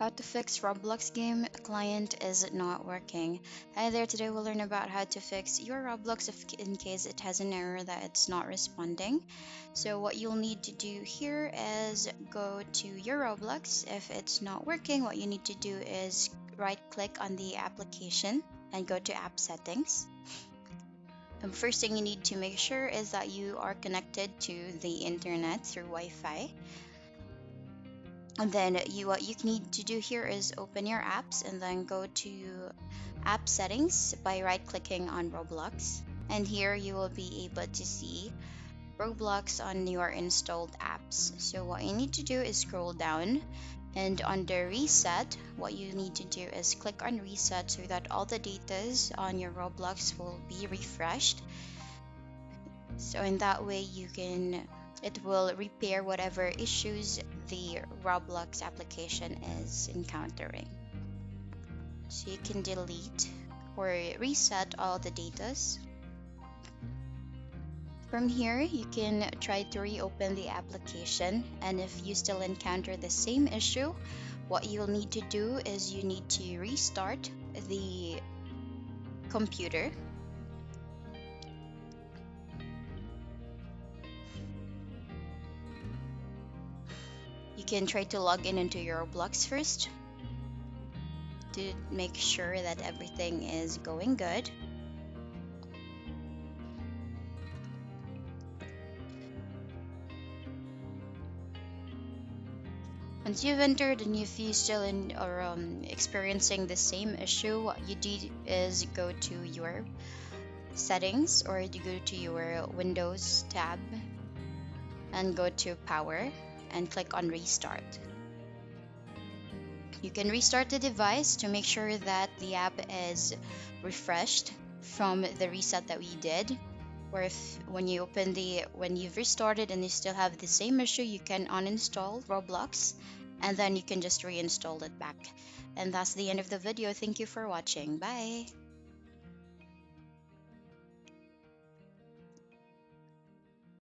How to fix Roblox game client is not working. Hi there, today we'll learn about how to fix your Roblox if in case it has an error that it's not responding. So what you'll need to do here is go to your Roblox. If it's not working, what you need to do is right click on the application and go to app settings. The first thing you need to make sure is that you are connected to the internet through Wi-Fi. And then what you need to do here is open your apps and then go to app settings by right clicking on Roblox. And here you will be able to see Roblox on your installed apps. So what you need to do is scroll down, and under reset, what you need to do is click on reset so that all the datas on your Roblox will be refreshed. So in that way it will repair whatever issues the Roblox application is encountering. So you can delete or reset all the datas. From here, you can try to reopen the application, and if you still encounter the same issue, what you'll need to do is you need to restart the computer. You can try to log in into your Roblox first to make sure that everything is going good. Once you've entered and if you still experiencing the same issue, what you do is go to your settings or you go to your Windows tab and go to power and click on restart. You can restart the device to make sure that the app is refreshed from the reset that we did. Or if when you've restarted and you still have the same issue, you can uninstall Roblox and then you can just reinstall it back. And that's the end of the video. Thank you for watching. Bye.